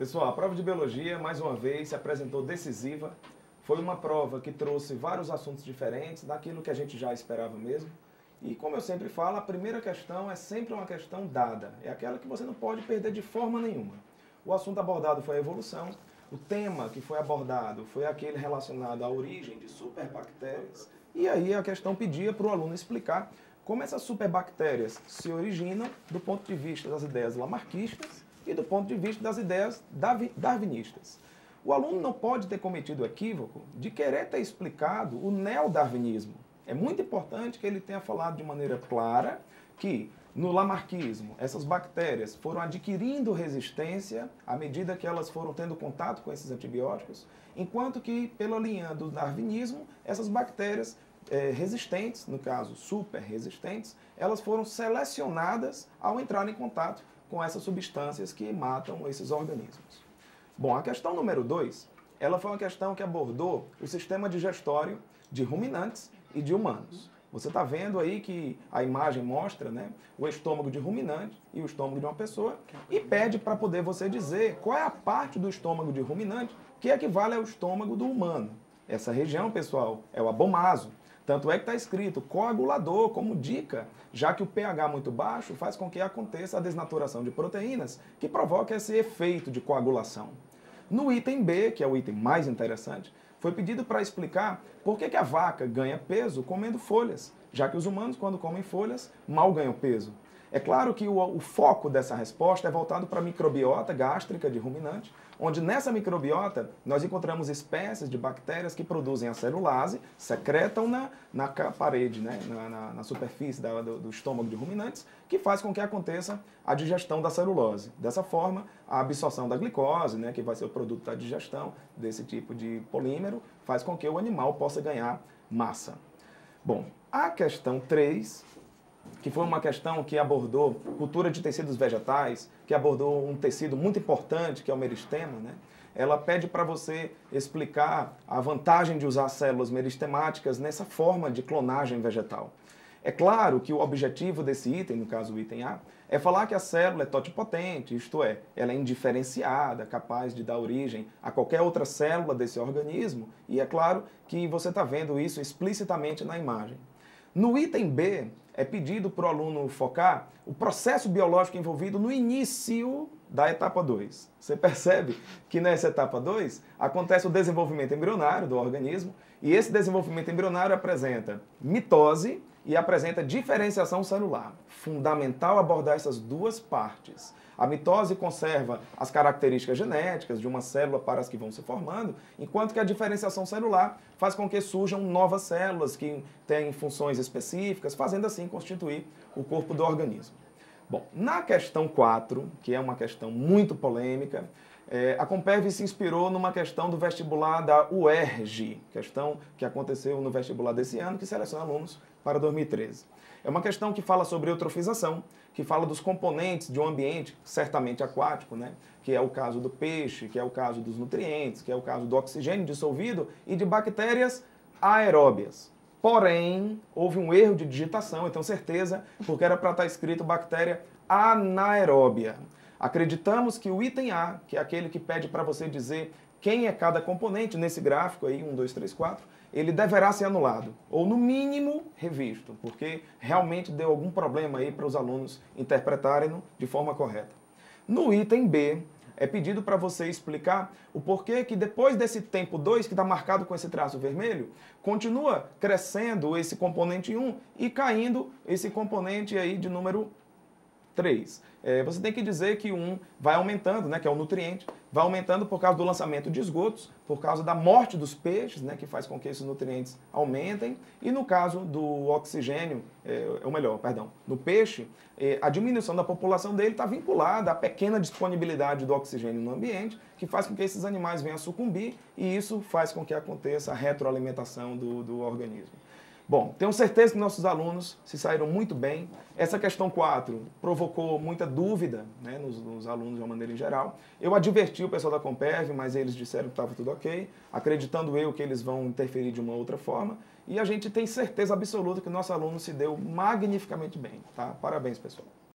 Pessoal, a prova de biologia, mais uma vez, se apresentou decisiva. Foi uma prova que trouxe vários assuntos diferentes daquilo que a gente já esperava mesmo. E como eu sempre falo, a primeira questão é sempre uma questão dada. É aquela que você não pode perder de forma nenhuma. O assunto abordado foi a evolução. O tema que foi abordado foi aquele relacionado à origem de superbactérias. E aí a questão pedia para o aluno explicar como essas superbactérias se originam do ponto de vista das ideias lamarckistas e do ponto de vista das ideias darwinistas. O aluno não pode ter cometido o equívoco de querer ter explicado o neodarwinismo. É muito importante que ele tenha falado de maneira clara que, no lamarckismo, essas bactérias foram adquirindo resistência à medida que elas foram tendo contato com esses antibióticos, enquanto que, pela linha do darwinismo, essas bactérias resistentes, no caso super resistentes, elas foram selecionadas ao entrar em contato com essas substâncias que matam esses organismos. Bom, a questão número 2, ela foi uma questão que abordou o sistema digestório de ruminantes e de humanos. Você está vendo aí que a imagem mostra, né, o estômago de ruminante e o estômago de uma pessoa e pede para poder você dizer qual é a parte do estômago de ruminante que equivale ao estômago do humano. Essa região, pessoal, é o abomaso. Tanto é que está escrito coagulador como dica, já que o pH muito baixo faz com que aconteça a desnaturação de proteínas que provoca esse efeito de coagulação. No item B, que é o item mais interessante, foi pedido para explicar por que a vaca ganha peso comendo folhas, já que os humanos, quando comem folhas, mal ganham peso. É claro que o foco dessa resposta é voltado para a microbiota gástrica de ruminante, onde nessa microbiota nós encontramos espécies de bactérias que produzem a celulase, secretam na parede, né, na superfície do estômago de ruminantes, que faz com que aconteça a digestão da celulose. Dessa forma, a absorção da glicose, né, que vai ser o produto da digestão desse tipo de polímero, faz com que o animal possa ganhar massa. Bom, a questão 3... que foi uma questão que abordou cultura de tecidos vegetais, que abordou um tecido muito importante, que é o meristema, né? Ela pede para você explicar a vantagem de usar células meristemáticas nessa forma de clonagem vegetal. É claro que o objetivo desse item, no caso o item A, é falar que a célula é totipotente, isto é, ela é indiferenciada, capaz de dar origem a qualquer outra célula desse organismo, e é claro que você está vendo isso explicitamente na imagem. No item B, é pedido para o aluno focar o processo biológico envolvido no início da etapa 2. Você percebe que nessa etapa 2 acontece o desenvolvimento embrionário do organismo e esse desenvolvimento embrionário apresenta mitose e apresenta diferenciação celular. Fundamental abordar essas duas partes. A mitose conserva as características genéticas de uma célula para as que vão se formando, enquanto que a diferenciação celular faz com que surjam novas células que têm funções específicas, fazendo assim constituir o corpo do organismo. Bom, na questão 4, que é uma questão muito polêmica, a Comperv se inspirou numa questão do vestibular da UERJ, questão que aconteceu no vestibular desse ano, que seleciona alunos para 2013. É uma questão que fala sobre eutrofização, que fala dos componentes de um ambiente certamente aquático, né? Que é o caso do peixe, que é o caso dos nutrientes, que é o caso do oxigênio dissolvido e de bactérias aeróbias. Porém, houve um erro de digitação, eu tenho certeza, porque era para estar escrito bactéria anaeróbia. Acreditamos que o item A, que é aquele que pede para você dizer quem é cada componente nesse gráfico aí, 1, 2, 3, 4, ele deverá ser anulado, ou no mínimo revisto, porque realmente deu algum problema aí para os alunos interpretarem de forma correta. No item B, é pedido para você explicar o porquê que depois desse tempo 2, que está marcado com esse traço vermelho, continua crescendo esse componente 1 e caindo esse componente aí de número 3. Você tem que dizer que 1 vai aumentando, né, que é o nutriente, vai aumentando por causa do lançamento de esgotos, por causa da morte dos peixes, né, que faz com que esses nutrientes aumentem, e no caso do oxigênio, no peixe, a diminuição da população dele está vinculada à pequena disponibilidade do oxigênio no ambiente, que faz com que esses animais venham a sucumbir, e isso faz com que aconteça a retroalimentação do organismo. Bom, tenho certeza que nossos alunos se saíram muito bem. Essa questão 4 provocou muita dúvida, né, nos alunos de uma maneira em geral. Eu adverti o pessoal da Comperv, mas eles disseram que estava tudo ok, acreditando eu que eles vão interferir de uma outra forma. E a gente tem certeza absoluta que o nosso aluno se deu magnificamente bem. Tá? Parabéns, pessoal.